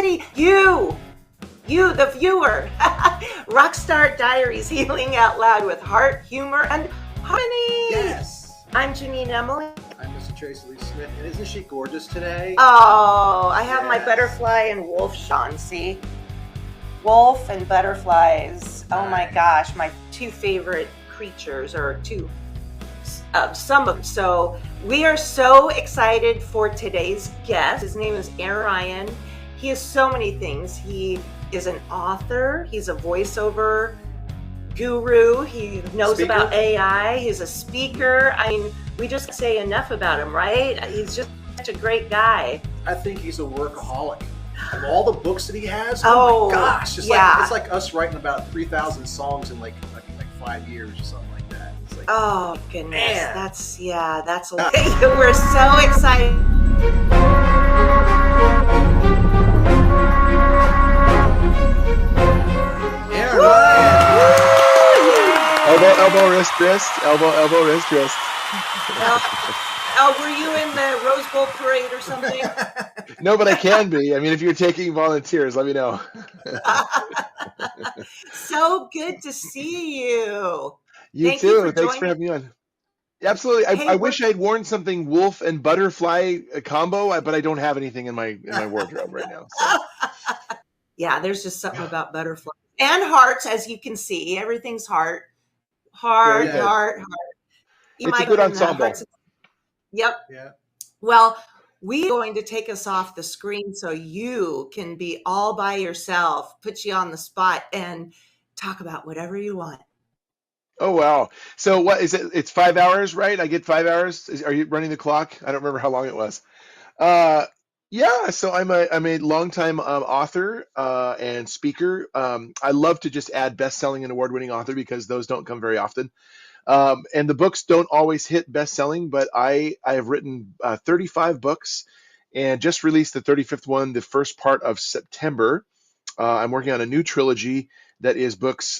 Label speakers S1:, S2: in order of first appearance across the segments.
S1: city. You, the viewer. Rockstar Diaries, healing out loud with heart, humor, and harmony.
S2: Yes.
S1: I'm Janine Emily.
S2: I'm Mr. Tracy Lee Smith, and isn't she gorgeous today?
S1: Oh, I have my butterfly and wolf Sean, see? Wolf and butterflies. Oh my gosh, my two favorite creatures, or some of them. So we are so excited for today's guest. His name is Ryan. He is so many things. He is an author. He's a voiceover guru. He knows about AI. He's a speaker. I mean, we just say enough about him, right? He's just such a great guy.
S2: I think he's a workaholic. Of all the books that he has,
S1: oh
S2: my gosh, it's like us writing about 3,000 songs in like 5 years or something like that. It's like,
S1: oh goodness,
S2: man.
S1: that's a lot. We're so excited.
S2: Yeah, right.
S3: Elbow, wrist, wrist.
S1: Were you in the Rose Bowl parade or something?
S3: No, but I can be. I mean, if you're taking volunteers, let me know.
S1: So good to see you.
S3: You too. Thanks for having me on. Absolutely. I wish I'd worn something wolf and butterfly combo, but I don't have anything in my wardrobe right now. So.
S1: Yeah, there's just something about butterflies and hearts, as you can see. Everything's heart. Heart.
S3: It's a good ensemble.
S1: Yep.
S2: Yeah.
S1: Well, we're going to take us off the screen so you can be all by yourself, put you on the spot, and talk about whatever you want.
S3: Oh, wow. So what is it? It's 5 hours, right? I get 5 hours. Are you running the clock? I don't remember how long it was. Yeah, so I'm a longtime author and speaker. I love to just add best-selling and award-winning author because those don't come very often. And the books don't always hit best-selling, but I have written 35 books and just released the 35th one, the first part of September. I'm working on a new trilogy that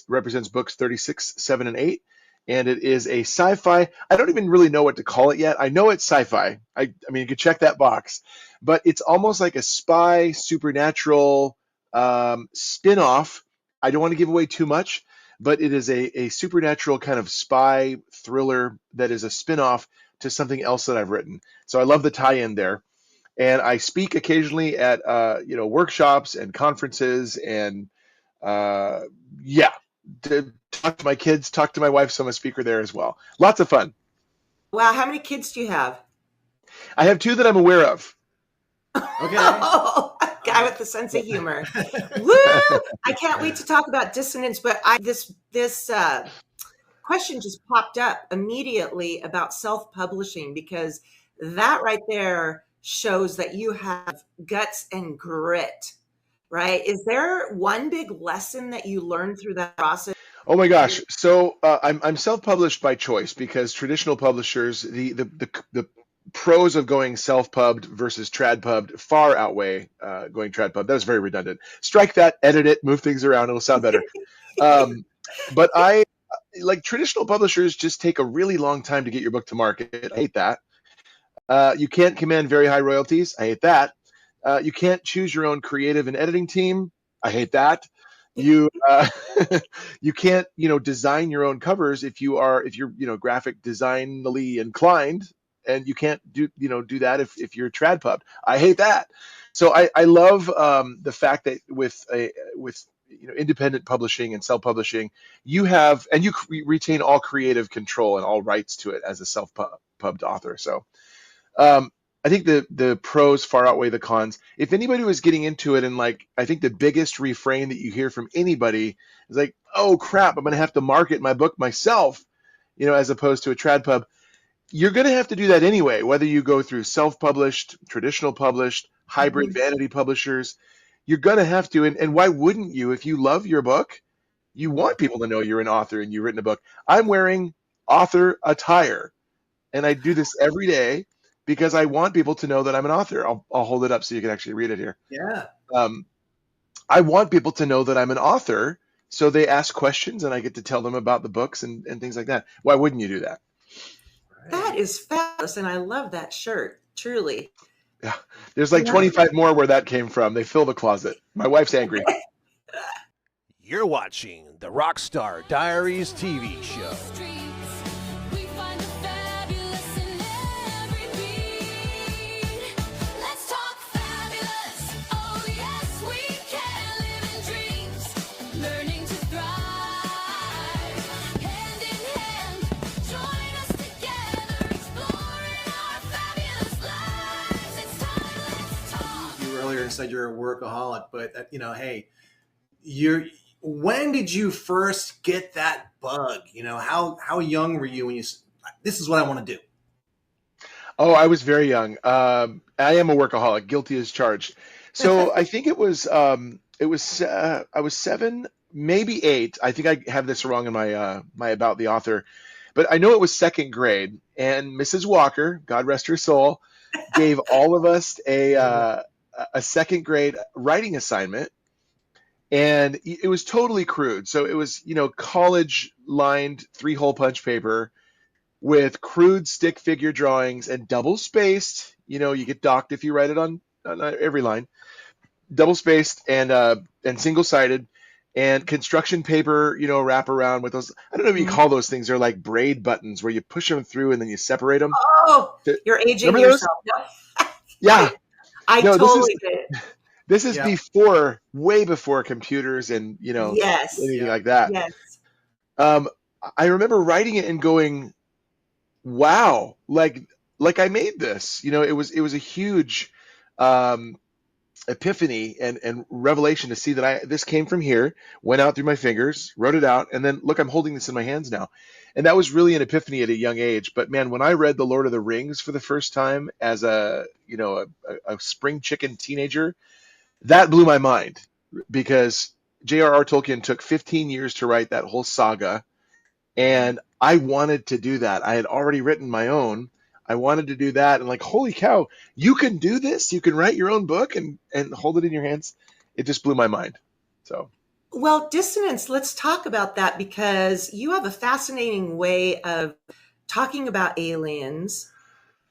S3: represents books 36, 7, and 8. And it is a sci-fi. I don't even really know what to call it yet. I know it's sci-fi. I mean, you could check that box. But it's almost like a spy, supernatural spin-off. I don't want to give away too much, but it is a supernatural kind of spy thriller that is a spin-off to something else that I've written. So I love the tie-in there. And I speak occasionally at workshops and conferences and to talk to my kids, talk to my wife, so I'm a speaker there as well. Lots of fun.
S1: Wow, how many kids do you have?
S3: I have 2 that I'm aware of.
S2: Okay.
S1: Guy with a sense of humor. Woo! I can't wait to talk about Dissonance, but this question just popped up immediately about self-publishing, because that right there shows that you have guts and grit, right? Is there one big lesson that you learned through that process?
S3: Oh my gosh! So I'm self-published by choice because traditional publishers, the pros of going self-pubbed versus trad-pubbed far outweigh going trad-pubbed. That was very redundant. Strike that, edit it, move things around. It'll sound better. But I like traditional publishers just take a really long time to get your book to market. I hate that. You can't command very high royalties. I hate that. You can't choose your own creative and editing team. I hate that. You you can't design your own covers if you're graphic designally inclined, and you can't do that if you're trad pubbed. I hate that. So I love the fact that with independent publishing and self-publishing, you retain all creative control and all rights to it as a self-pubbed author. So I think the pros far outweigh the cons. If anybody was getting into it, and I think the biggest refrain that you hear from anybody is like, oh crap, I'm going to have to market my book myself, as opposed to a trad pub. You're going to have to do that anyway, whether you go through self-published, traditional published, hybrid vanity publishers. You're going to have to, and why wouldn't you? If you love your book, you want people to know you're an author and you've written a book. I'm wearing author attire, and I do this every day because I want people to know that I'm an author. I'll hold it up so you can actually read it here.
S2: Yeah.
S3: I want people to know that I'm an author, so they ask questions and I get to tell them about the books and things like that. Why wouldn't you do that?
S1: That is fabulous, and I love that shirt, truly.
S3: Yeah. There's like 25 more where that came from. They fill the closet. My wife's angry.
S4: You're watching the Rockstar Diaries TV show.
S2: Earlier and said you're a workaholic, but hey, when did you first get that bug? How young were you when you? This is what I want to do.
S3: Oh, I was very young. I am a workaholic, guilty as charged. So I think I was 7, maybe 8. I think I have this wrong in my my about the author, but I know it was second grade, and Mrs. Walker, God rest her soul, gave all of us a second grade writing assignment, and it was totally crude. So it was, college lined 3-hole punch paper with crude stick figure drawings and double spaced. You get docked if you write it on every line. Double spaced and single sided, and construction paper, wrap around with those. I don't know if you call those things. They're like braid buttons where you push them through and then you separate them.
S1: Oh, you're aging
S3: Remember those?
S1: yourself.
S3: Yeah.
S1: I
S3: No,
S1: totally did.
S3: This is way before computers and
S1: Yes.
S3: anything like that.
S1: Yes.
S3: I remember writing it and going, "Wow, like I made this." It was a huge epiphany and revelation to see that this came from here, went out through my fingers, wrote it out, and then look, I'm holding this in my hands now. And that was really an epiphany at a young age. But man, when I read The Lord of the Rings for the first time as a spring chicken teenager, that blew my mind, because J.R.R. Tolkien took 15 years to write that whole saga, and I wanted to do that. I had already written my own. I wanted to do that, and like, holy cow, you can do this. You can write your own book and hold it in your hands. It just blew my mind. So.
S1: Well, Dissonance, let's talk about that, because you have a fascinating way of talking about aliens,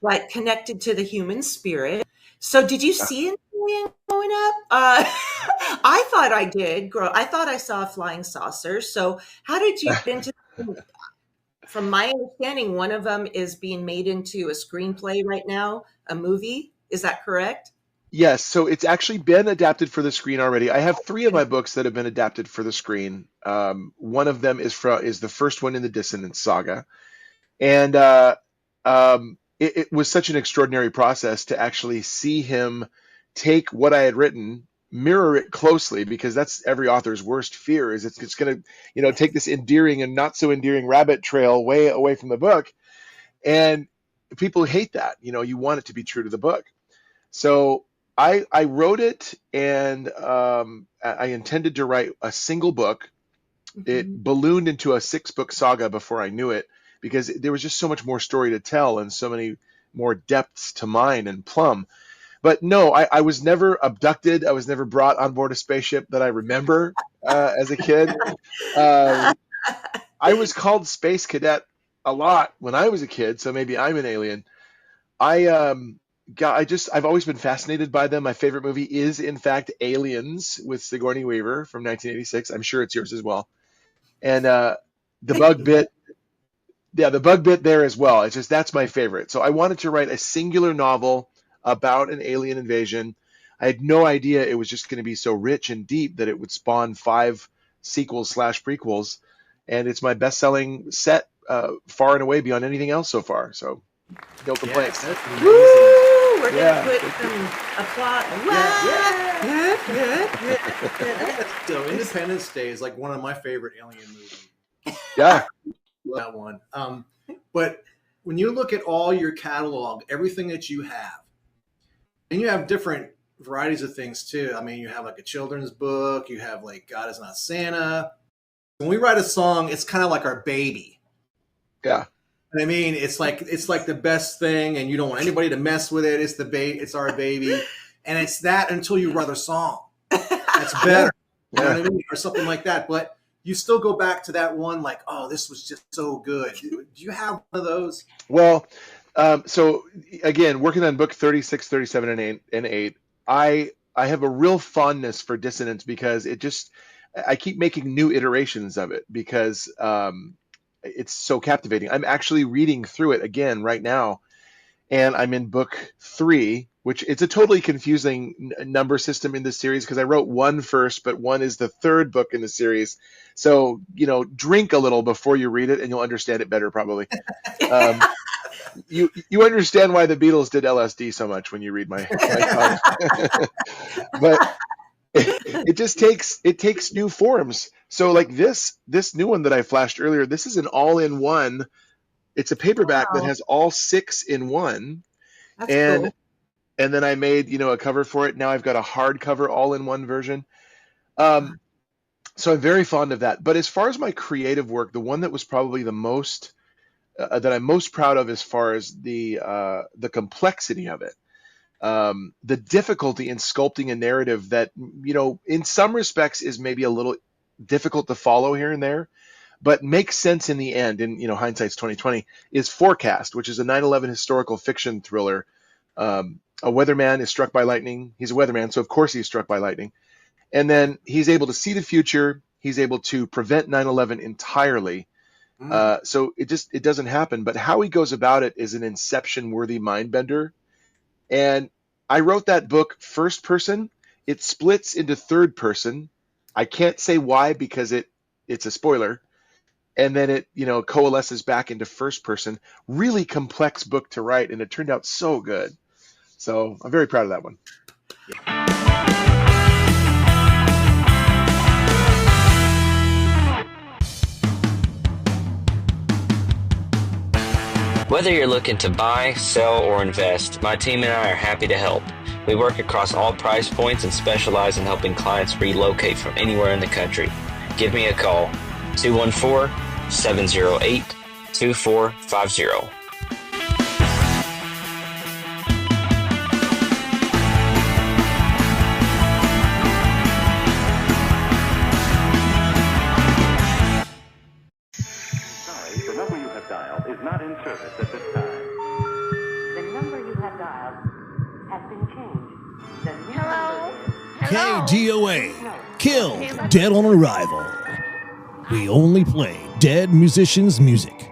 S1: like connected to the human spirit. So did you see an alien growing up? I thought I did. I thought I saw a flying saucer. So how did you get into? From my understanding, one of them is being made into a screenplay right now, a movie. Is that correct?
S3: Yes, so it's actually been adapted for the screen already. I have 3 of my books that have been adapted for the screen. One of them is the first one in the Dissonance saga, and it was such an extraordinary process to actually see him take what I had written, mirror it closely, because that's every author's worst fear, is it's going to take this endearing and not so endearing rabbit trail way away from the book, and people hate that. You want it to be true to the book. So I wrote it, and I intended to write a single book. Mm-hmm. It ballooned into a 6-book saga before I knew it, because there was just so much more story to tell and so many more depths to mine and plumb. But no, I was never abducted. I was never brought on board a spaceship that I remember as a kid. I was called Space Cadet a lot when I was a kid, so maybe I'm an alien. I've always been fascinated by them. My favorite movie is, in fact, Aliens with Sigourney Weaver from 1986. I'm sure it's yours as well. And the bug bit there as well. It's just, that's my favorite. So I wanted to write a singular novel about an alien invasion. I had no idea it was just going to be so rich and deep that it would spawn 5 sequels/prequels. And it's my best-selling set, far and away beyond anything else so far. So no complaints.
S2: Yes, that's amazing.
S1: Woo! We're going to put some applause.
S2: So Independence Day is like one of my favorite alien movies.
S3: Yeah.
S2: That one. But when you look at all your catalog, everything that you have, and you have different varieties of things too. I mean, you have like a children's book, you have like God Is Not Santa. When we write a song, it's kind of like our baby.
S3: Yeah.
S2: And I mean, it's like the best thing, and you don't want anybody to mess with it. It's our baby, and it's that until you write a song. That's better, you know what I mean, or something like that. But you still go back to that one, like, oh, this was just so good. Do you have one of those?
S3: Well, So again, working on book 36, 37, and 8, I have a real fondness for Dissonance because I keep making new iterations of it because it's so captivating. I'm actually reading through it again right now, and I'm in book 3, which it's a totally confusing number system in this series because I wrote 1 first, but 1 is the 3rd book in the series. So, drink a little before you read it and you'll understand it better probably. You understand why the Beatles did LSD so much when you read my thoughts. But it takes new forms. So like this new one that I flashed earlier, this is an all-in-one. It's a paperback that has all 6 in one.
S1: That's cool.
S3: And then I made, a cover for it. Now I've got a hardcover all-in-one version. So I'm very fond of that. But as far as my creative work, the one that was probably the most that I'm most proud of as far as the complexity of it, the difficulty in sculpting a narrative that, in some respects is maybe a little difficult to follow here and there, but makes sense in the end. And, hindsight's 2020 is Forecast, which is a 9/11 historical fiction thriller. A weatherman is struck by lightning. He's a weatherman, so of course he's struck by lightning. And then he's able to see the future. He's able to prevent 9/11 entirely. So it doesn't happen. But how he goes about it is an Inception-worthy mind bender. And I wrote that book first person. It splits into third person. I can't say why because it's a spoiler. And then it coalesces back into first person. Really complex book to write, and it turned out so good. So I'm very proud of that one.
S5: Whether you're looking to buy, sell, or invest, my team and I are happy to help. We work across all price points and specialize in helping clients relocate from anywhere in the country. Give me a call, 214-708-2450.
S4: KDOA, killed dead on arrival. We only play dead musicians' music.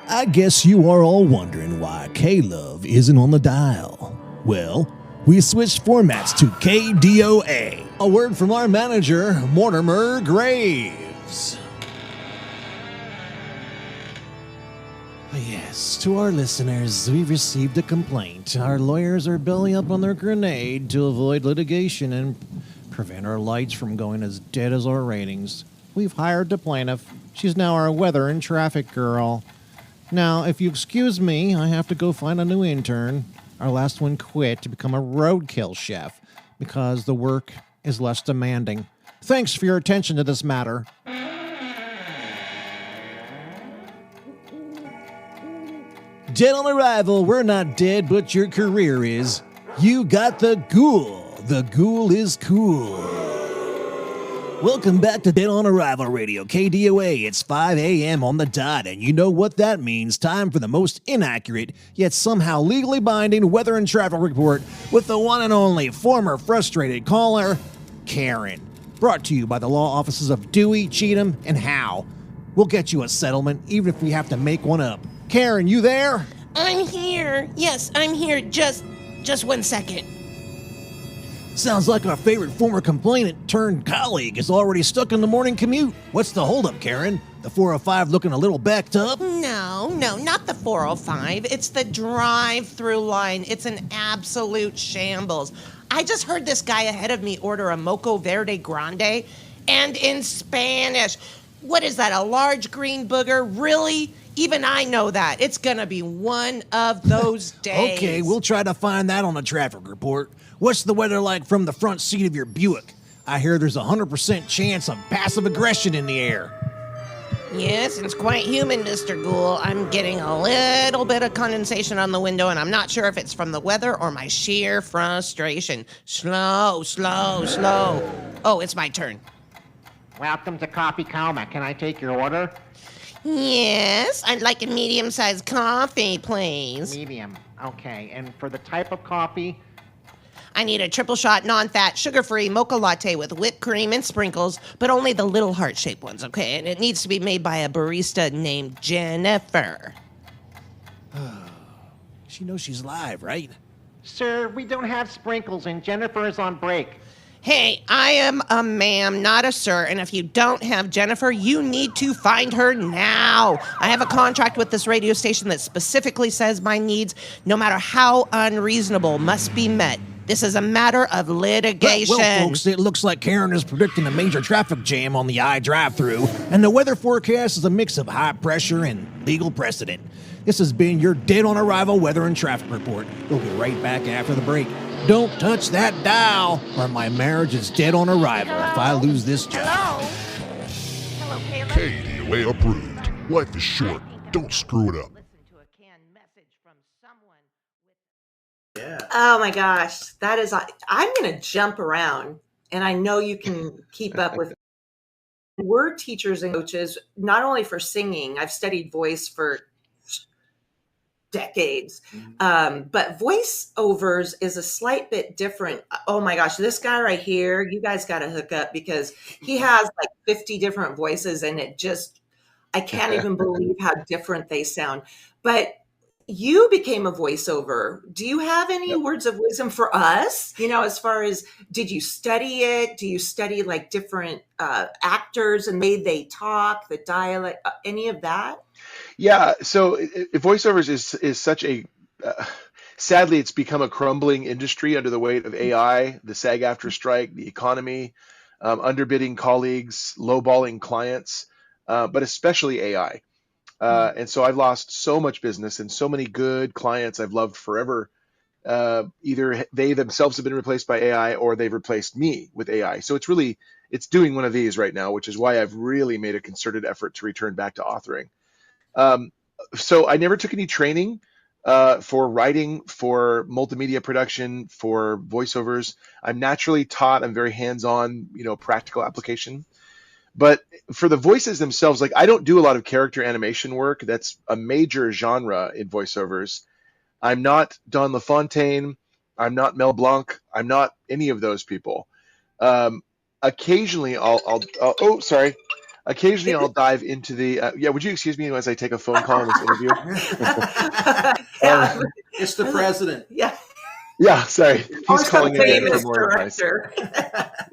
S4: I guess you are all wondering why K-Love isn't on the dial. Well, we switched formats to KDOA. A word from our manager, Mortimer Graves. Yes, to our listeners, we've received a complaint. Our lawyers are belly up on their grenade to avoid litigation and prevent our lights from going as dead as our ratings. We've hired the plaintiff. She's now our weather and traffic girl. Now, if you excuse me, I have to go find a new intern. Our last one quit to become a roadkill chef because the work is less demanding. Thanks for your attention to this matter. Dead on arrival, we're not dead, but your career is. You got the ghoul. The ghoul is cool. Welcome back to Dead on Arrival Radio, KDOA. It's 5 a.m. on the dot, and you know what that means. Time for the most inaccurate, yet somehow legally binding weather and traffic report with the one and only former frustrated caller, Karen. Brought to you by the law offices of Dewey, Cheatham, and Howe. We'll get you a settlement, even if we have to make one up. Karen, you there?
S6: I'm here. Yes, I'm here. Just 1 second.
S4: Sounds like our favorite former complainant turned colleague is already stuck in the morning commute. What's the holdup, Karen? The 405 looking a little backed up?
S6: No, not the 405. It's the drive-through line. It's an absolute shambles. I just heard this guy ahead of me order a Moco Verde Grande, and in Spanish. What is that, a large green booger? Really? Even I know that. It's gonna be one of those days.
S4: Okay, we'll try to find that on the traffic report. What's the weather like from the front seat of your Buick? I hear there's a 100% chance of passive aggression in the air.
S6: Yes, it's quite humid, Mr. Ghoul. I'm getting a little bit of condensation on the window, and I'm not sure if it's from the weather or my sheer frustration. Slow. Oh, it's my turn.
S7: Welcome to Coffee Coma. Can I take your order?
S6: Yes, I'd like a medium-sized coffee, please.
S7: Medium. Okay. And for the type of coffee,
S6: I need a triple shot, non-fat, sugar-free mocha latte with whipped cream and sprinkles, but only the little heart-shaped ones, okay? And it needs to be made by a barista named Jennifer.
S4: She knows she's live, right?
S7: sir, we don't have sprinkles and Jennifer is on break.
S6: Hey, I am a ma'am, not a sir, and if you don't have Jennifer, you need to find her now. I have a contract with this radio station that specifically says my needs, no matter how unreasonable, must be met. This is a matter of litigation.
S4: Well, folks, it looks like Karen is predicting a major traffic jam on the I drive-through, and the weather forecast is a mix of high pressure and legal precedent. This has been your dead-on-arrival weather and traffic report. We'll be right back after the break. Don't touch that dial, or my marriage is dead on arrival if I lose this job.
S6: Hello, Caleb.
S8: KDOA approved. Life is short. Don't screw it up.
S6: Listen to a canned message from someone with...
S2: Yeah.
S1: Oh my gosh, that is, I'm going to jump around, and I know you can keep up with. We're teachers and coaches, not only for singing. I've studied voice for decades, but voiceovers is a slight bit different. Oh my gosh, this guy right here, you guys got to hook up because he has like 50 different voices, and it just, I can't even believe how different they sound. But you became a voiceover. Do you have any words of wisdom for us? You know, as far as, did you study it? Do you study like different actors and the way they talk, the dialect, any of that?
S3: Yeah, so voiceovers is such a sadly, it's become a crumbling industry under the weight of AI, the SAG-AFTRA strike, the economy, underbidding colleagues, lowballing clients, but especially AI. And so I've lost so much business and so many good clients I've loved forever. Either they themselves have been replaced by AI or they've replaced me with AI. So it's doing one of these right now, which is why I've really made a concerted effort to return back to authoring. So I never took any training for writing, for multimedia production, for voiceovers. I'm naturally taught. I'm very hands-on, practical application. But for the voices themselves, like I don't do a lot of character animation work. That's a major genre in voiceovers. I'm not Don LaFontaine. I'm not Mel Blanc. I'm not any of those people. Occasionally Occasionally, I'll dive into the. Would you excuse me as I take a phone call in this interview?
S2: It's the president.
S1: Yeah.
S3: Yeah, sorry. He's calling in for more advice.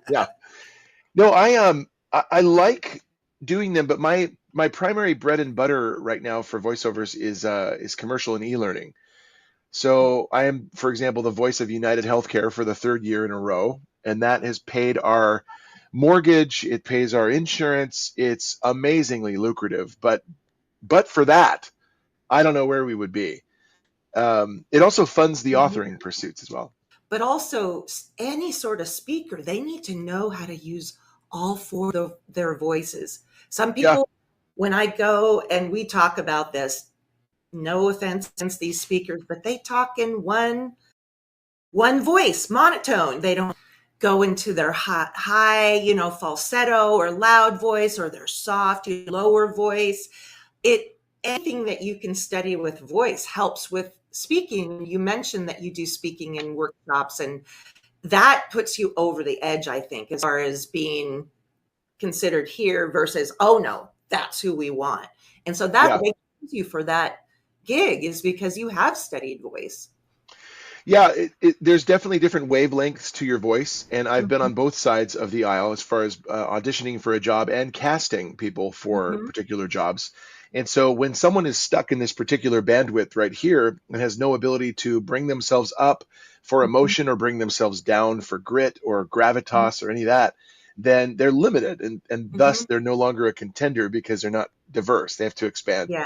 S3: Yeah. No, I like doing them, but my primary bread and butter right now for voiceovers is commercial and e-learning. So I am, for example, the voice of United Healthcare for the third year in a row, and that has paid our mortgage, it pays our insurance, it's amazingly lucrative. But for that, I don't know where we would be. It also funds the authoring pursuits as well.
S1: But also, any sort of speaker, they need to know how to use all four of their voices. Some people, when I go and we talk about this, no offense against these speakers, but they talk in one voice, monotone. They don't go into their high, falsetto or loud voice, or their soft, lower voice. Anything that you can study with voice helps with speaking. You mentioned that you do speaking in workshops, and that puts you over the edge, I think, as far as being considered here versus, oh no, that's who we want. And so that makes you for that gig is because you have studied voice.
S3: Yeah, there's definitely different wavelengths to your voice, and I've been on both sides of the aisle as far as auditioning for a job and casting people for particular jobs. And so when someone is stuck in this particular bandwidth right here and has no ability to bring themselves up for emotion or bring themselves down for grit or gravitas or any of that, then they're limited, and thus they're no longer a contender because they're not diverse. They have to expand.
S1: Yes.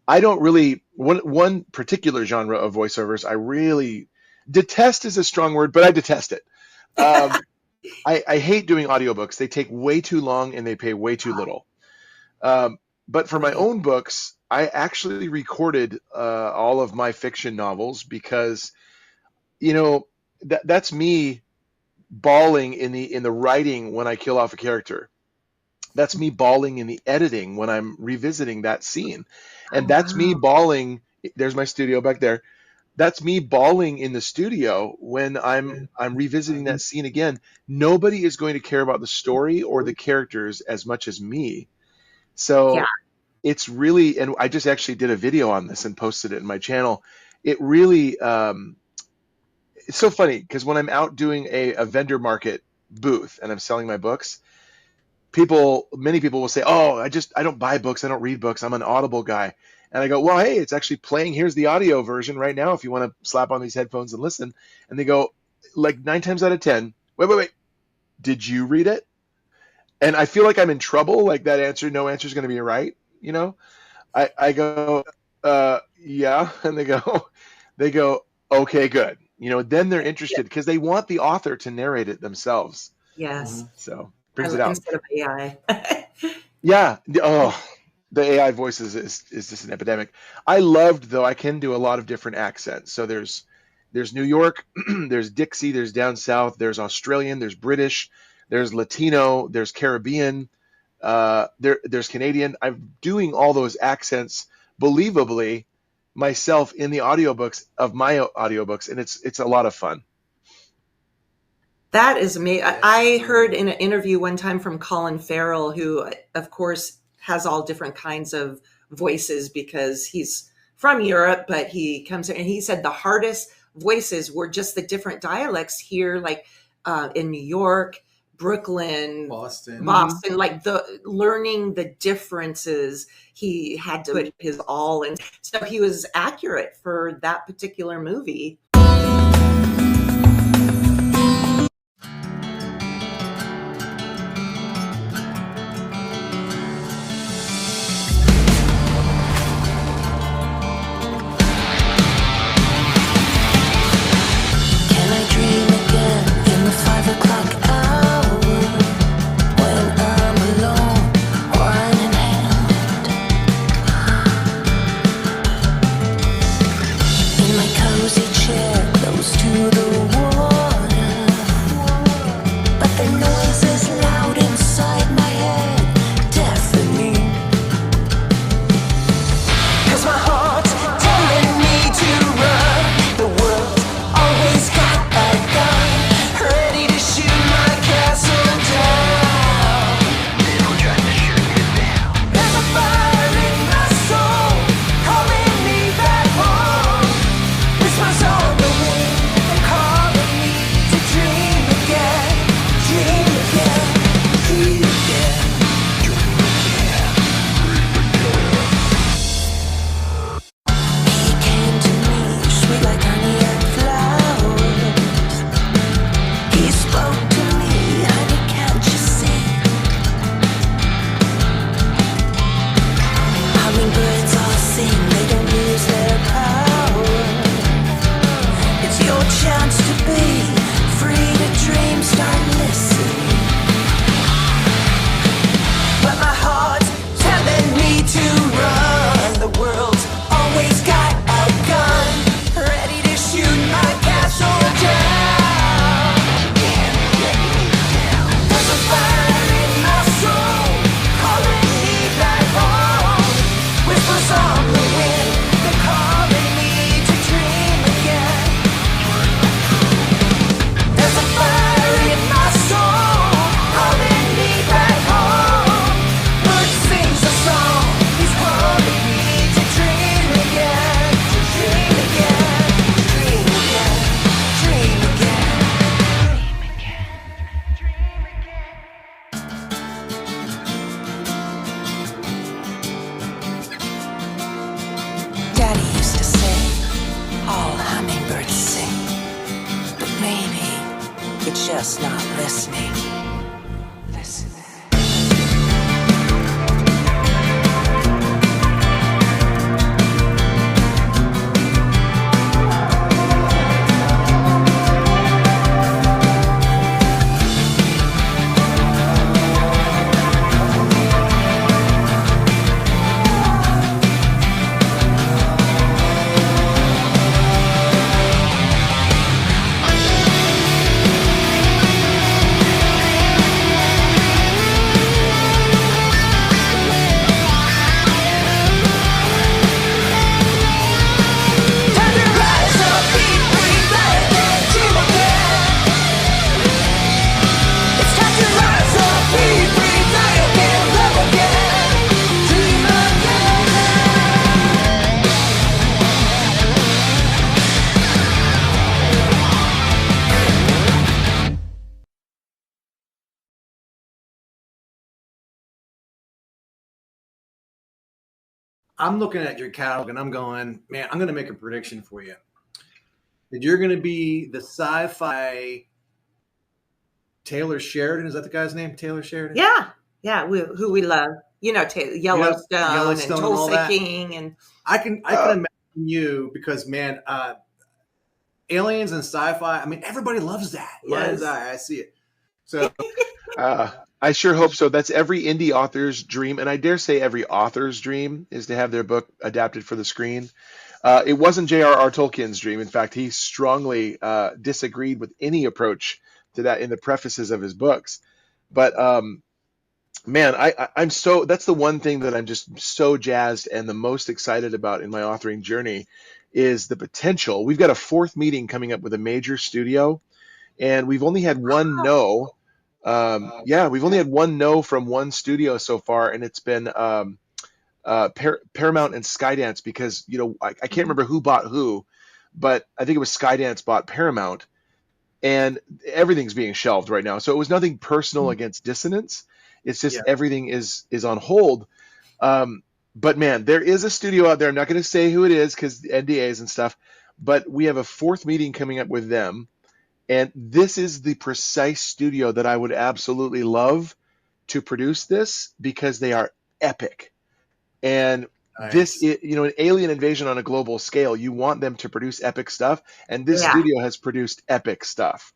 S3: I don't really, one particular genre of voiceovers I really detest is a strong word, but I detest it. I hate doing audiobooks. They take way too long and they pay way too little. But for my own books, I actually recorded all of my fiction novels because, that's me bawling in the writing when I kill off a character. That's me bawling in the editing when I'm revisiting that scene. And
S1: Oh,
S3: that's me
S1: wow.
S3: bawling. There's my studio back there. That's me bawling in the studio when I'm revisiting that scene again. Nobody is going to care about the story or the characters as much as me.
S1: Yeah.
S3: So it's really, and I just actually did a video on this and posted it in my channel. It really, it's so funny because when I'm out doing a vendor market booth and I'm selling my books, many people will say, "Oh, I don't buy books. I don't read books. I'm an Audible guy." And I go, "Well, hey, it's actually playing. Here's the audio version right now if you want to slap on these headphones and listen." And they go, like 9 times out of 10, wait. Did you read it? And I feel like I'm in trouble. Like that no answer is going to be right. You know, I go, yeah. And they go, okay, good. Then they're interested because they want the author to narrate it themselves.
S1: Yes.
S3: So brings it out.
S1: Instead of AI.
S3: Yeah. Oh, the AI voices is just an epidemic. I can do a lot of different accents. So there's New York, there's Dixie, there's down south, there's Australian, there's British, there's Latino, there's Caribbean, there's Canadian. I'm doing all those accents believably myself in the audiobooks of my audiobooks, and it's a lot of fun.
S1: That is amazing. I heard in an interview one time from Colin Farrell, who, of course, has all different kinds of voices because he's from Europe, but he comes in and he said the hardest voices were just the different dialects here, like in New York, Brooklyn,
S2: Boston,
S1: like learning the differences. He had to put his all in. So he was accurate for that particular movie.
S9: just not listening. Listen.
S2: I'm looking at your catalog and I'm going, man, I'm going to make a prediction for you. That you're going to be the sci-fi Taylor Sheridan. Is that the guy's name? Taylor Sheridan?
S1: Yeah, who we love. Yellowstone,
S2: Yellowstone
S1: and
S2: and all
S1: Tulsa
S2: that.
S1: King, and
S2: I can imagine you because, man, aliens and sci-fi. I mean, everybody loves that.
S1: Yes.
S2: I see it. So
S3: I sure hope so. That's every indie author's dream, and I dare say every author's dream is to have their book adapted for the screen. It wasn't J.R.R. Tolkien's dream. In fact, he strongly disagreed with any approach to that in the prefaces of his books. But man, I'm so, that's the one thing that I'm just so jazzed and the most excited about in my authoring journey is the potential. We've got a fourth meeting coming up with a major studio, and we've only had one no. We've only had one no from one studio so far, and it's been Paramount and Skydance, because I can't remember who bought who, but I think it was Skydance bought Paramount, and everything's being shelved right now. So it was nothing personal against Dissonance. It's just everything is on hold. But man, there is a studio out there. I'm not going to say who it is because NDAs and stuff, but we have a fourth meeting coming up with them. And this is the precise studio that I would absolutely love to produce this, because they are epic. And this is, an alien invasion on a global scale. You want them to produce epic stuff. And this studio has produced epic stuff.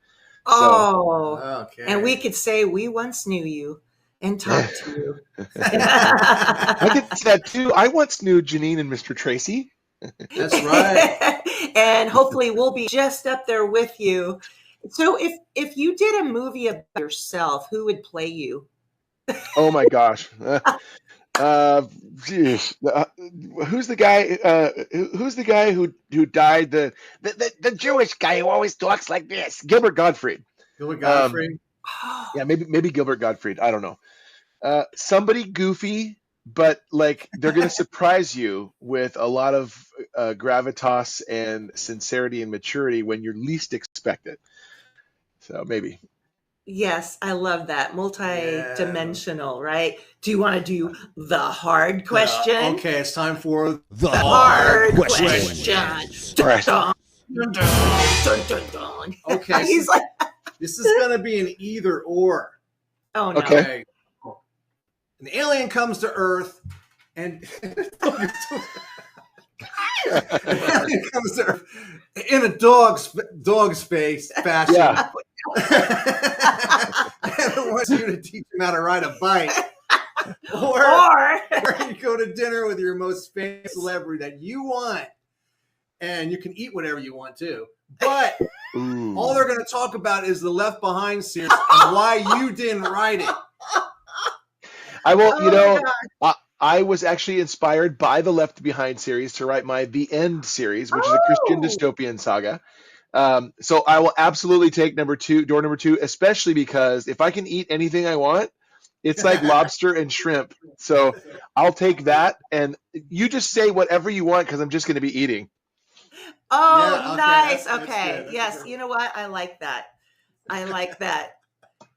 S1: Okay. And we could say we once knew you and talked to you.
S3: I could say that too. I once knew Janine and Mr. Tracy.
S2: That's right.
S1: And hopefully we'll be just up there with you. So if you did a movie about yourself, who would play you?
S3: Oh my gosh. Who's the guy who died? The Jewish guy who always talks like this. Gilbert Gottfried.
S2: Gilbert Gottfried.
S3: Yeah, maybe Gilbert Gottfried. I don't know. Somebody goofy, but like they're going to surprise you with a lot of gravitas and sincerity and maturity when you least expect it. So maybe.
S1: Yes, I love that. Multi-dimensional, right? Do you want to do the hard question?
S2: Okay, it's time for
S4: The
S1: hard
S4: question.
S1: question.
S3: All right.
S1: Dun, dun, dun, dun, dun.
S2: Okay.
S1: He's like,
S2: this is going to be an either or.
S1: oh no.
S3: Okay.
S2: An alien comes to Earth and comes to Earth in a dog's face fashion.
S3: Yeah.
S2: And it wants you to teach him how to ride a bike. Or you go to dinner with your most famous celebrity that you want, and you can eat whatever you want too. But all they're going to talk about is the Left Behind series and why you didn't write it.
S3: I will, I was actually inspired by the Left Behind series to write my The End series, which is a Christian dystopian saga. So I will absolutely take door number two, especially because if I can eat anything I want, it's like lobster and shrimp. So I'll take that, and you just say whatever you want because I'm just going to be eating.
S1: Oh,
S2: Yeah, okay,
S1: nice.
S2: that's
S1: Okay.
S2: good.
S1: Yes. You know what? I like that.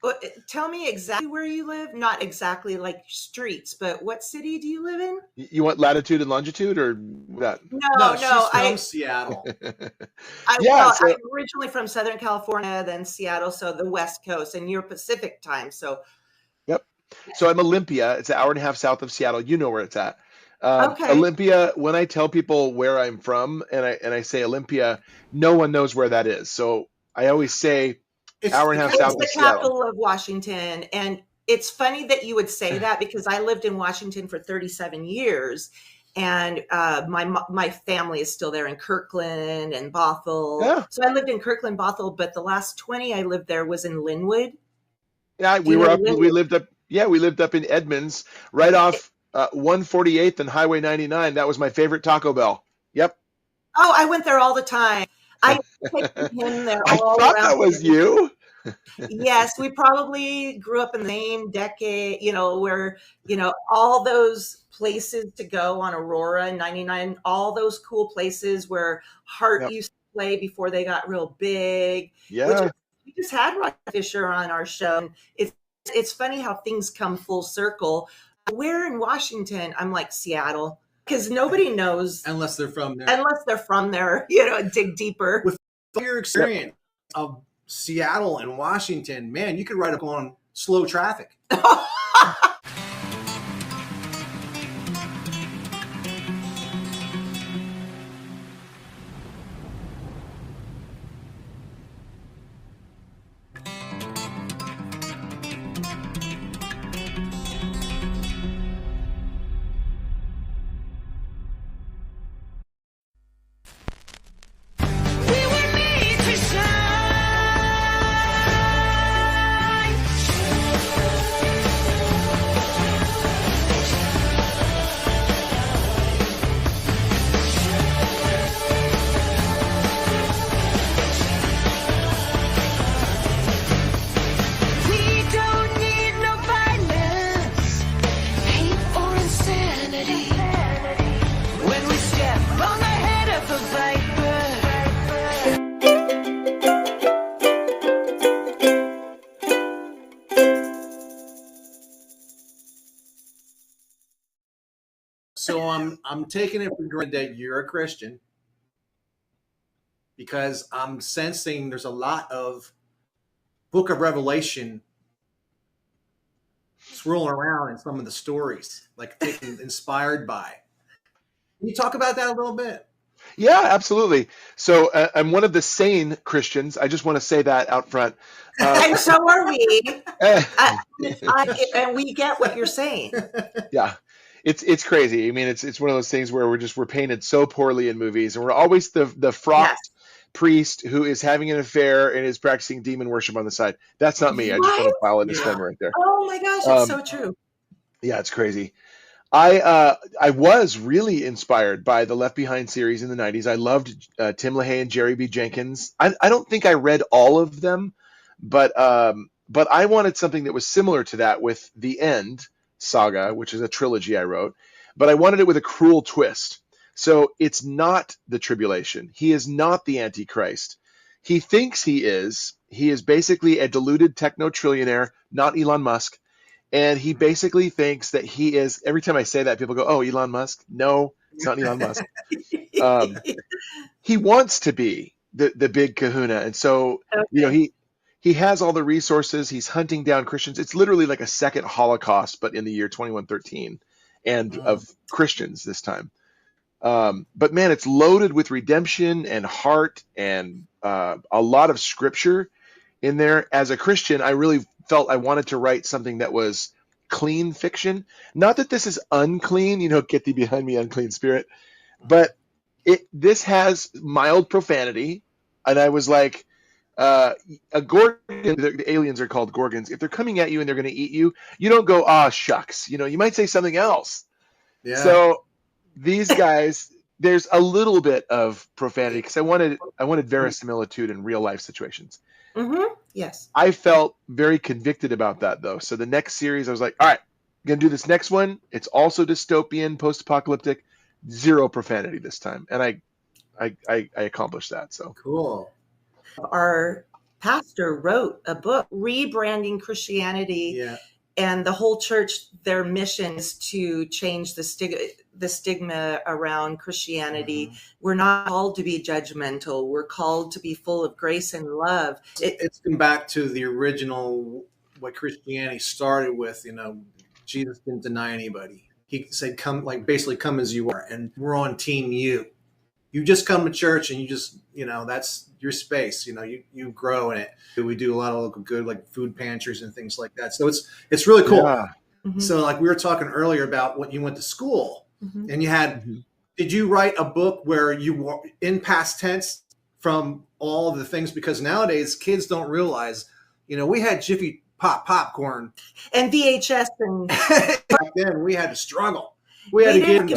S1: But tell me exactly where you live. Not exactly like streets, but what city do you live in?
S3: You want latitude and longitude or that?
S1: No.
S2: She's from Seattle.
S1: I'm originally from Southern California, then Seattle, so the West Coast, and you're Pacific time. So,
S3: Yep. So I'm Olympia. It's an hour and a half south of Seattle. You know where it's at.
S1: Okay.
S3: Olympia. When I tell people where I'm from, and I say Olympia, no one knows where that is. So I always say hour and a half south of
S1: it's the
S3: Seattle.
S1: capital of Washington, and it's funny that you would say that because I lived in Washington for 37 years, and my family is still there in Kirkland and Bothell.
S3: Yeah.
S1: So I lived in Kirkland, Bothell, but the last 20 I lived there was in Linwood.
S3: Yeah, we lived up in Edmonds, right off 148th and Highway 99. That was my favorite Taco Bell. Yep.
S1: Oh, I went there all the time. I picked him there
S3: I
S1: all
S3: thought
S1: around.
S3: that was you.
S1: Yes, we probably grew up in the same decade, where, all those places to go on Aurora 99, all those cool places where Hart used to play before they got real big.
S3: Yeah.
S1: We just had Rod Fisher on our show. And it's funny how things come full circle. Where in Washington? I'm like Seattle. because nobody knows
S2: unless they're from there.
S1: unless they're from there, dig deeper.
S2: With your experience of Seattle and Washington, man, you could write up on slow traffic. So I'm taking it for granted that you're a Christian, because I'm sensing there's a lot of Book of Revelation swirling around in some of the stories, like taken inspired by. Can you talk about that a little bit?
S3: Yeah, absolutely. So I'm one of the sane Christians. I just want to say that out front.
S1: And so are we. And we get what you're saying.
S3: Yeah. It's crazy. I mean, it's one of those things where we're painted so poorly in movies, and we're always the frocked priest who is having an affair and is practicing demon worship on the side. That's not me. I just want to file a disclaimer right there.
S1: Oh my gosh, it's so true.
S3: Yeah, it's crazy. I was really inspired by the Left Behind series in the 90s. I loved Tim LaHaye and Jerry B. Jenkins. I don't think I read all of them, but I wanted something that was similar to that with The End saga, which is a trilogy I wrote, but I wanted it with a cruel twist. So it's not the tribulation. He is not the Antichrist. He thinks he is. He is basically a deluded techno-trillionaire, not Elon Musk. And he basically thinks that he is, every time I say that, people go, oh, Elon Musk? No, it's not Elon Musk. He wants to be the big kahuna. And so, he has all the resources. He's hunting down Christians. It's literally like a second Holocaust, but in the year 2113, and of Christians this time. But man, it's loaded with redemption and heart and a lot of scripture in there. As a Christian, I really felt I wanted to write something that was clean fiction. Not that this is unclean, get thee behind me, unclean spirit, but this has mild profanity. And I was like, a Gorgon, the aliens are called Gorgons. If they're coming at you and they're going to eat you, you don't go, ah, shucks. You might say something else. Yeah. So these guys, there's a little bit of profanity because I wanted verisimilitude in real life situations.
S1: Mm-hmm. Yes.
S3: I felt very convicted about that, though. So the next series, I was like, all right, I'm going to do this next one. It's also dystopian, post-apocalyptic, zero profanity this time. And I accomplished that. So
S2: cool.
S1: Our pastor wrote a book rebranding Christianity, and the whole church, their mission is to change the stigma around Christianity. Mm-hmm. We're not called to be judgmental. We're called to be full of grace and love.
S2: It's come back to the original, what Christianity started with. Jesus didn't deny anybody. He said, come as you are. And we're on team you. You just come to church and you just, that's your space. You grow in it. We do a lot of local good, like food pantries and things like that. So it's really cool. Yeah. Mm-hmm. So like we were talking earlier about when you went to school, mm-hmm. and you had, mm-hmm. Did you write a book where you were in past tense from all of the things? Because nowadays kids don't realize, we had Jiffy Pop popcorn
S1: and VHS, and
S2: back then we had to struggle. We had to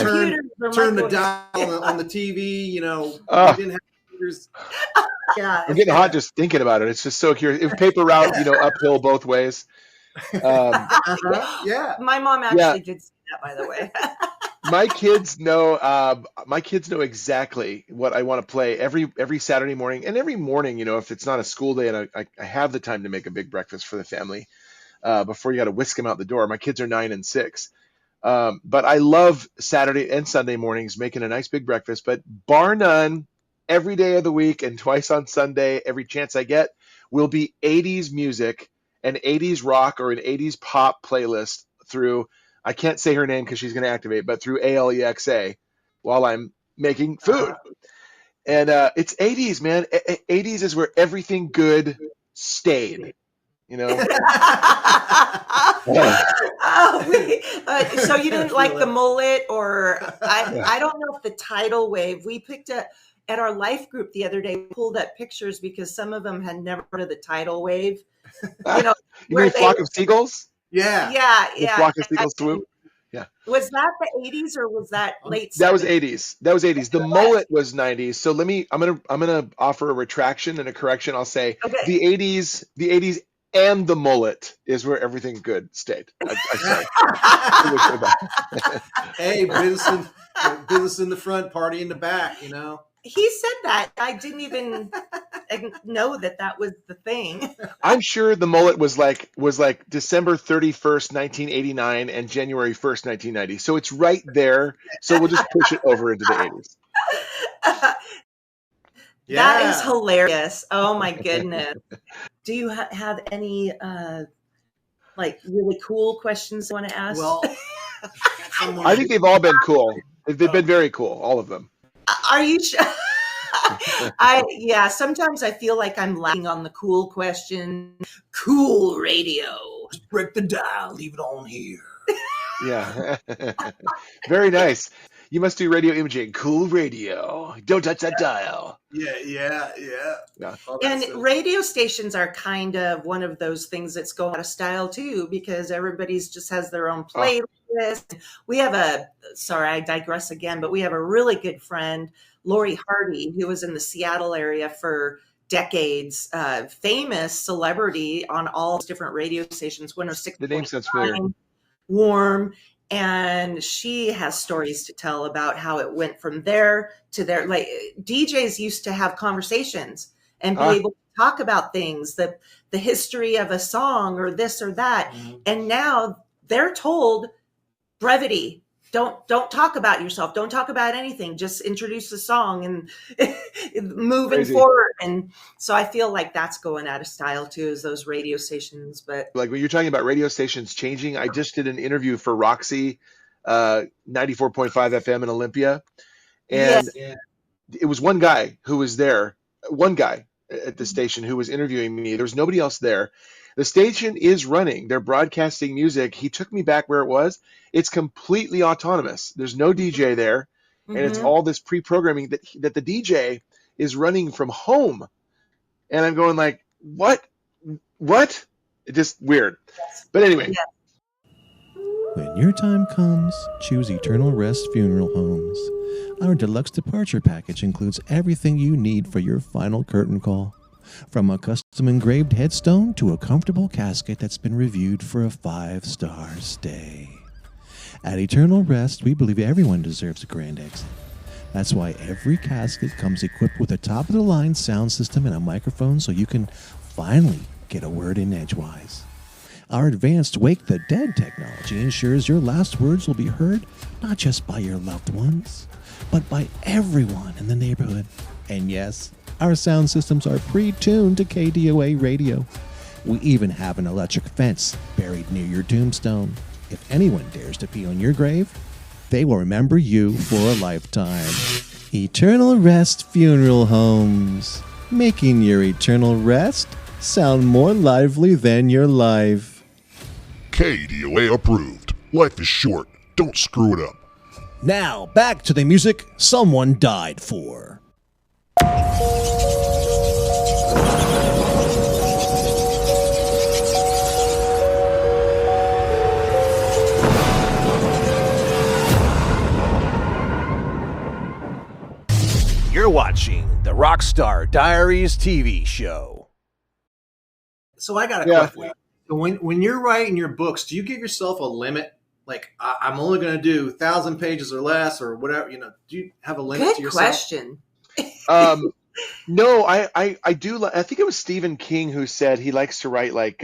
S2: turn the dial on the TV. We didn't have computers.
S1: Yeah,
S3: I'm getting hot just thinking about it. It's just so curious. If paper route, uphill both ways.
S2: Yeah,
S1: my mom actually did say that, by the way.
S3: My kids know. My kids know exactly what I want to play every Saturday morning, and every morning. If it's not a school day and I have the time to make a big breakfast for the family, before you got to whisk them out the door. My kids are 9 and 6. But I love Saturday and Sunday mornings, making a nice big breakfast. But bar none, every day of the week and twice on Sunday, every chance I get, will be 80s music, an 80s rock or an 80s pop playlist through, I can't say her name because she's going to activate, but through Alexa while I'm making food. And it's 80s, man. 80s is where everything good stayed. You know.
S1: So you didn't like the mullet, or I don't know if the tidal wave. We picked up at our life group the other day. We pulled up pictures because some of them had never heard of the tidal wave. You know,
S3: you mean Flock of Seagulls?
S1: Yeah.
S3: Flock of Seagulls swoop. Yeah.
S1: Was that the 80s or was that late?
S3: That was 80s. That was 80s. The mullet was 90s. So I'm gonna offer a retraction and a correction. I'll say the 80s and the mullet is where everything good stayed. I
S2: Hey, business in the front, party in the back, you know.
S1: He said that. I didn't even know that was the thing.
S3: I'm sure the mullet was like December 31st, 1989 and January 1st, 1990. So it's right there. So we'll just push it over into the 80s.
S1: That is hilarious. Oh my goodness. Do you have any like really cool questions you want to ask?
S2: Well,
S3: I think they've all been cool. They've been very cool, all of them.
S1: Are you sure? Sometimes I feel like I'm lacking on the cool question. Cool radio.
S2: Just break the dial, leave it on here.
S3: Yeah. Very nice. You must do radio imaging. Cool radio. Don't touch that dial.
S2: Yeah.
S1: And radio stations are kind of one of those things that's going out of style too, because everybody's just has their own playlist. We have I digress again, but we have a really good friend, Lori Hardy, who was in the Seattle area for decades, famous celebrity on all different radio stations. 106.
S3: The name sounds familiar.
S1: Warm. And she has stories to tell about how it went from there to there. Like DJs used to have conversations and be able to talk about things, the history of a song or this or that. Mm-hmm. And now they're told brevity. Don't talk about yourself. Don't talk about anything. Just introduce the song and moving forward. And so I feel like that's going out of style too, is those radio stations. But
S3: like when you're talking about radio stations changing, I just did an interview for Roxy, 94.5 FM in Olympia. And it was one guy who was there, one guy at the station who was interviewing me. There was nobody else there. The station is running. They're broadcasting music. He took me back where it was. It's completely autonomous. There's no DJ there. Mm-hmm. And it's all this pre-programming that the DJ is running from home. And I'm going like, what? It's just weird. But anyway.
S4: When your time comes, choose Eternal Rest Funeral Homes. Our deluxe departure package includes everything you need for your final curtain call. From a custom engraved headstone to a comfortable casket that's been reviewed for a 5-star stay. At Eternal Rest, we believe everyone deserves a grand exit. That's why every casket comes equipped with a top-of-the-line sound system and a microphone so you can finally get a word in edgewise. Our advanced Wake the Dead technology ensures your last words will be heard not just by your loved ones, but by everyone in the neighborhood. And yes, our sound systems are pre-tuned to KDOA radio. We even have an electric fence buried near your tombstone. If anyone dares to pee on your grave, they will remember you for a lifetime. Eternal Rest Funeral Homes, making your eternal rest sound more lively than your life.
S8: KDOA approved. Life is short. Don't screw it up.
S4: Now, back to the music someone died for. You're watching the Rockstar Diaries TV show.
S2: So I got a question. So when you're writing your books, do you give yourself a limit? Like, I'm only going to do 1,000 pages or less or whatever, do you have a limit to yourself?
S1: Good question.
S3: No, I do. I think it was Stephen King who said he likes to write like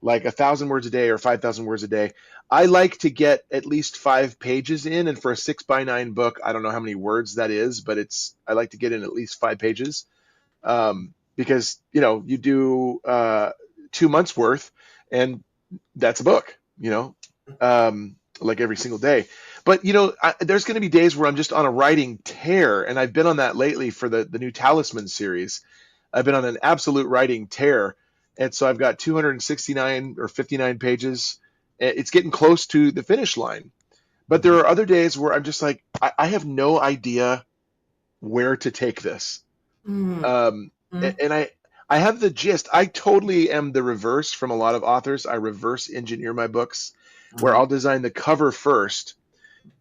S3: like 1,000 words a day or 5,000 words a day. I like to get at least 5 pages in, and for a 6x9 book, I don't know how many words that is, but I like to get in at least 5 pages, because you do 2 months worth, and that's a book, like every single day. But there's going to be days where I'm just on a writing tear, and I've been on that lately for the new Talisman series. I've been on an absolute writing tear. And so I've got 269 or 59 pages. It's getting close to the finish line. But there are other days where I'm just like, I have no idea where to take this. And I have the gist. I totally am the reverse from a lot of authors. I reverse engineer my books, where I'll design the cover first.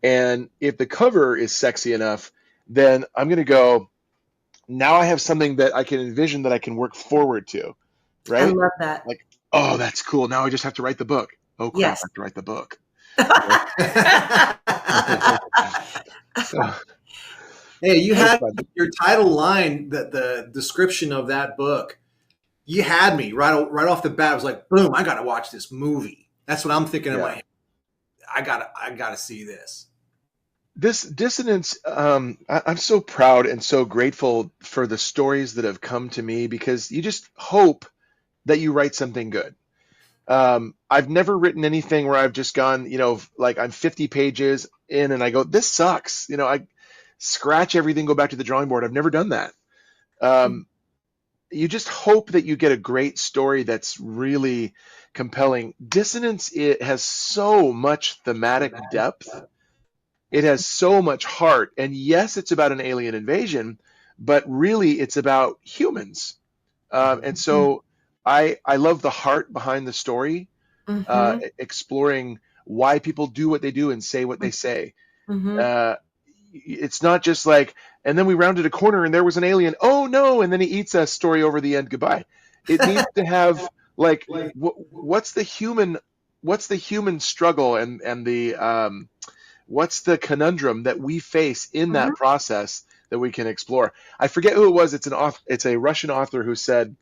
S3: And if the cover is sexy enough, then I'm going to go, now I have something that I can envision that I can work forward to. Right?
S1: I love that.
S3: Like, oh, that's cool. Now I just have to write the book. Oh, crap,
S1: Yes.
S3: I have to write the book.
S2: Hey, you had your title line, the description of that book. You had me right off the bat. I was like, boom, I got to watch this movie. That's what I'm thinking in my head. I gotta see this.
S3: This Dissonance, I'm so proud and so grateful for the stories that have come to me, because you just hope that you write something good. I've never written anything where I've just gone, like I'm 50 pages in and I go, this sucks. I scratch everything, go back to the drawing board. I've never done that. You just hope that you get a great story that's really compelling. Dissonance, it has so much thematic depth. It has so much heart. And yes, it's about an alien invasion, but really it's about humans. And so I love the heart behind the story, exploring why people do what they do and say what they say. It's not just like, and then we rounded a corner and there was an alien. Oh no! And then he eats us. Story over, the end. Goodbye. It needs to have like, what's the human struggle and the what's the conundrum that we face in that process that we can explore. I forget who it was. It's a Russian author who said,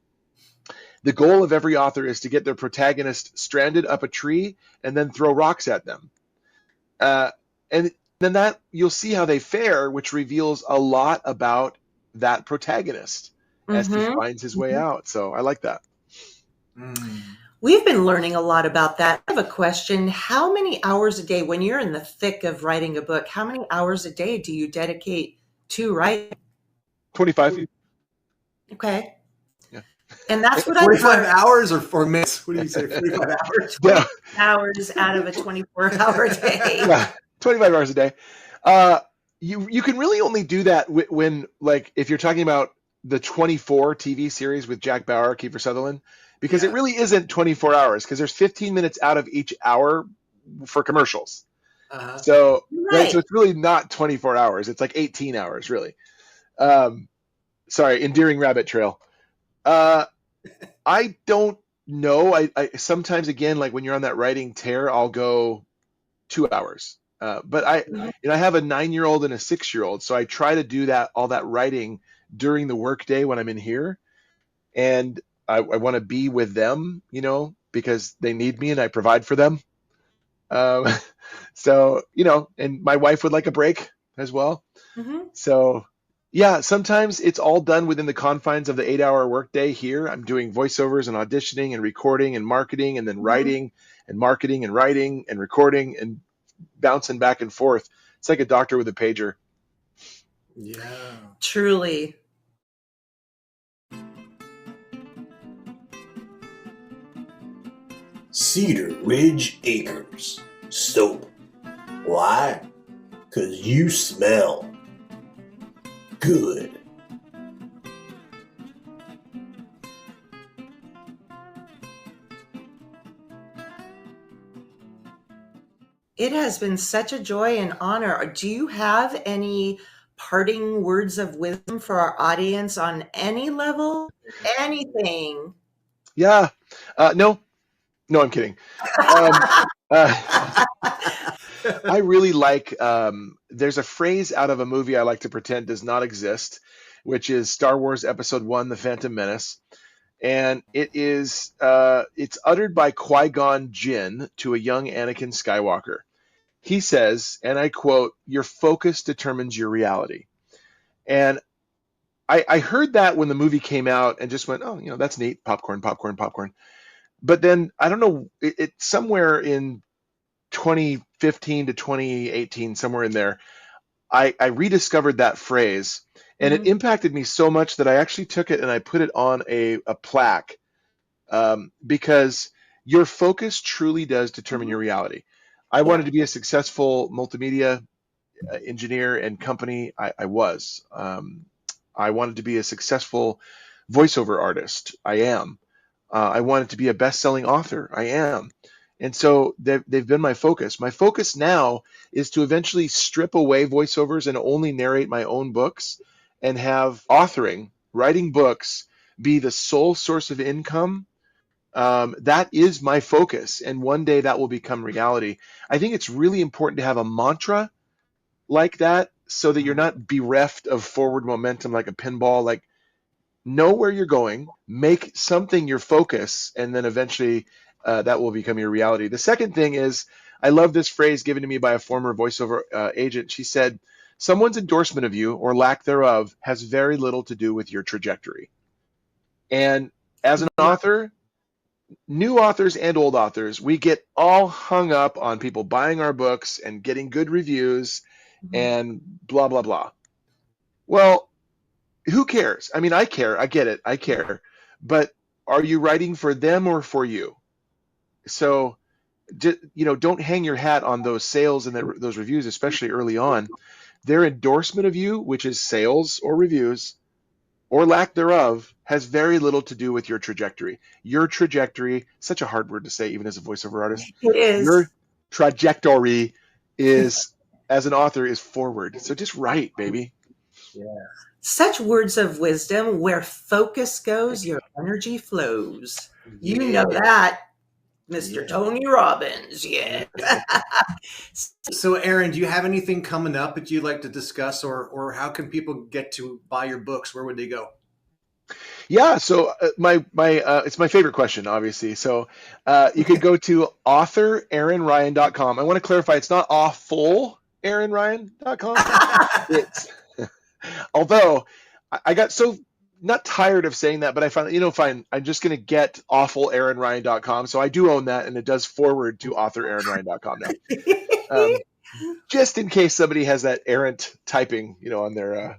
S3: the goal of every author is to get their protagonist stranded up a tree and then throw rocks at them. And then that you'll see how they fare, which reveals a lot about that protagonist as he finds his way out. So I like that.
S1: We've been learning a lot about that. I have a question. How many hours a day, when you're in the thick of writing a book, how many hours a day do you dedicate to writing?
S3: 25.
S1: Okay.
S3: Yeah.
S1: And that's what
S2: 45 hours or minutes? What do you say? 45 hours?
S1: 20 hours out of a 24-hour day.
S3: Yeah, 25 hours a day. You can really only do that when, like, if you're talking about the 24 TV series with Jack Bauer, Kiefer Sutherland, because it really isn't 24 hours, because there's 15 minutes out of each hour for commercials. So it's really not 24 hours. It's like 18 hours, really. Sorry, endearing rabbit trail. I don't know. I sometimes, again, like when you're on that writing tear, I'll go 2 hours. But I have a 9-year-old and a 6-year-old, so I try to do all that writing during the workday when I'm in here, and I want to be with them, because they need me and I provide for them. So, and my wife would like a break as well. So yeah, sometimes it's all done within the confines of the 8-hour workday here. I'm doing voiceovers and auditioning and recording and marketing, and then writing and marketing and writing and recording and bouncing back and forth. It's like a doctor with a pager.
S2: Yeah.
S1: Truly.
S10: Cedar Ridge Acres. Soap. Why? 'Cause you smell good.
S1: It has been such a joy and honor. Do you have any parting words of wisdom for our audience on any level? Anything?
S3: Yeah. No, I'm kidding. I really like, there's a phrase out of a movie I like to pretend does not exist, which is Star Wars Episode 1, The Phantom Menace. And it's uttered by Qui-Gon Jinn to a young Anakin Skywalker. He says, and I quote, "Your focus determines your reality." And I heard that when the movie came out and just went, oh, that's neat. Popcorn, popcorn, popcorn. But then, I don't know, it somewhere in 2015 to 2018, somewhere in there, I rediscovered that phrase, and it impacted me so much that I actually took it and I put it on a plaque, because your focus truly does determine your reality. I wanted to be a successful multimedia engineer and company. I was. I wanted to be a successful voiceover artist. I am. I wanted to be a best-selling author. I am. And so they've been my focus. My focus now is to eventually strip away voiceovers and only narrate my own books and have authoring, writing books, be the sole source of income. That is my focus. And one day that will become reality. I think it's really important to have a mantra like that so that you're not bereft of forward momentum like a pinball. Like, know where you're going, make something your focus, and then eventually that will become your reality. The second thing is, I love this phrase given to me by a former voiceover agent. She said, someone's endorsement of you or lack thereof has very little to do with your trajectory. And as an author, new authors and old authors, we get all hung up on people buying our books and getting good reviews and blah, blah, blah. Well, who cares? I mean, I care. I get it. I care. But are you writing for them or for you? So, don't hang your hat on those sales and those reviews, especially early on. Their endorsement of you, which is sales or reviews or lack thereof, has very little to do with your trajectory. Your trajectory, such a hard word to say, even as a voiceover artist.
S1: It is.
S3: Your trajectory is, as an author, is forward. So just write, baby.
S2: Yeah.
S1: Such words of wisdom. Where focus goes, your energy flows. You know that, Mr. Tony Robbins. Yeah.
S2: So, Aaron, do you have anything coming up that you'd like to discuss, or how can people get to buy your books? Where would they go?
S3: Yeah, so my it's my favorite question, obviously. So you could go to authoraaronryan.com. I want to clarify, it's not awfulaaronryan.com. It's although I got so not tired of saying that, but I found, fine, I'm just going to get awfulaaronryan.com. So I do own that, and it does forward to authoraaronryan.com now. Just in case somebody has that errant typing, on their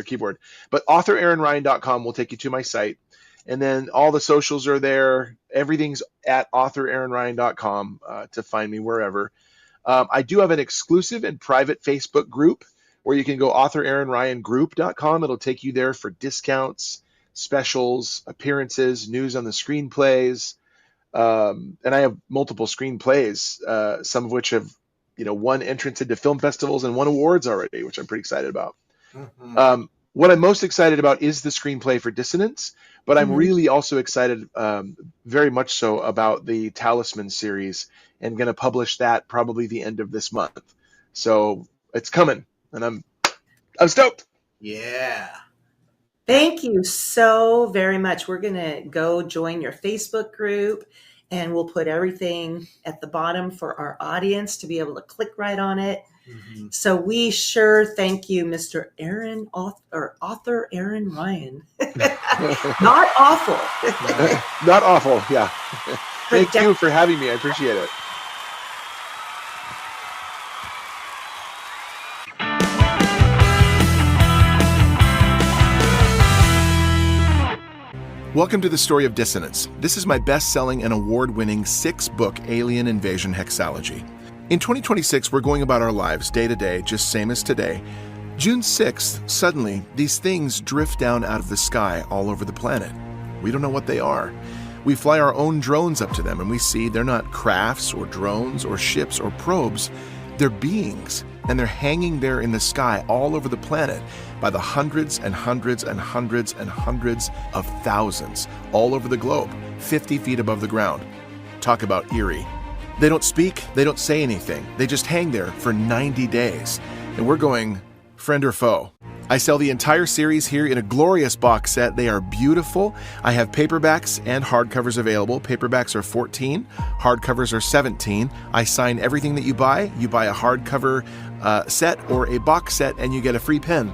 S3: keyboard. But authoraaronryan.com will take you to my site, and then all the socials are there. Everything's at authoraaronryan.com to find me wherever. I do have an exclusive and private Facebook group where you can go authoraaronryangroup.com. It'll take you there for discounts, specials, appearances, news on the screenplays. And I have multiple screenplays, some of which have, won entrance into film festivals and won awards already, which I'm pretty excited about. Mm-hmm. What I'm most excited about is the screenplay for Dissonance, but I'm really also excited, very much so, about the Talisman series, and going to publish that probably the end of this month. So it's coming, and I'm stoked.
S2: Yeah.
S1: Thank you so very much. We're going to go join your Facebook group, and we'll put everything at the bottom for our audience to be able to click right on it. Mm-hmm. So we sure thank you, Mr. Aaron, author Aaron Ryan. Not awful.
S3: Not awful, yeah. Thank you for having me. I appreciate it. Welcome to the story of Dissonance. This is my best-selling and award-winning 6-book alien invasion hexalogy. In 2026, we're going about our lives day to day, just same as today. June 6th, suddenly, these things drift down out of the sky all over the planet. We don't know what they are. We fly our own drones up to them, and we see they're not crafts or drones or ships or probes. They're beings, and they're hanging there in the sky all over the planet by the hundreds and hundreds and hundreds and hundreds of thousands all over the globe, 50 feet above the ground. Talk about eerie. They don't speak, they don't say anything. They just hang there for 90 days. And we're going, friend or foe? I sell the entire series here in a glorious box set. They are beautiful. I have paperbacks and hardcovers available. Paperbacks are $14, hardcovers are $17. I sign everything that you buy. You buy a hardcover set or a box set and you get a free pen.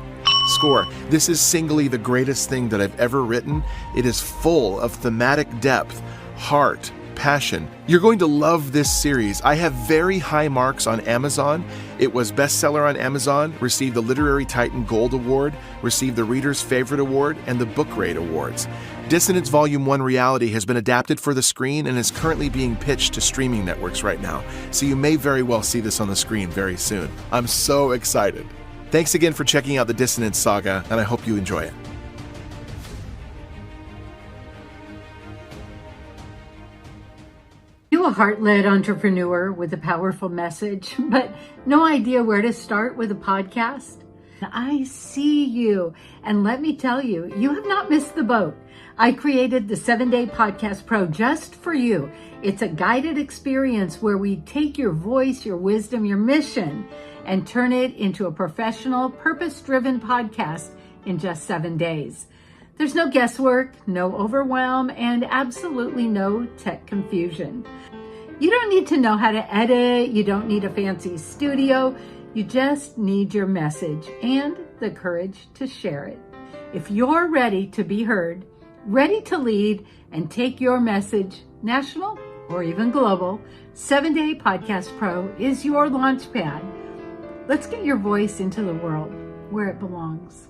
S3: Score. This is singly the greatest thing that I've ever written. It is full of thematic depth, heart, passion. You're going to love this series. I have very high marks on Amazon. It was bestseller on Amazon, received the Literary Titan Gold Award, received the Reader's Favorite Award, and the Book Grade Awards. Dissonance Volume 1 Reality has been adapted for the screen and is currently being pitched to streaming networks right now, so you may very well see this on the screen very soon. I'm so excited. Thanks again for checking out the Dissonance saga, and I hope you enjoy it.
S11: You a heart-led entrepreneur with a powerful message, but no idea where to start with a podcast? I see you, and let me tell you, you have not missed the boat. I created the 7-Day Podcast Pro just for you. It's a guided experience where we take your voice, your wisdom, your mission, and turn it into a professional, purpose-driven podcast in just 7 days. There's no guesswork, no overwhelm, and absolutely no tech confusion. You don't need to know how to edit. You don't need a fancy studio. You just need your message and the courage to share it. If you're ready to be heard, ready to lead, and take your message national or even global, 7-Day Podcast Pro is your launch pad. Let's get your voice into the world where it belongs.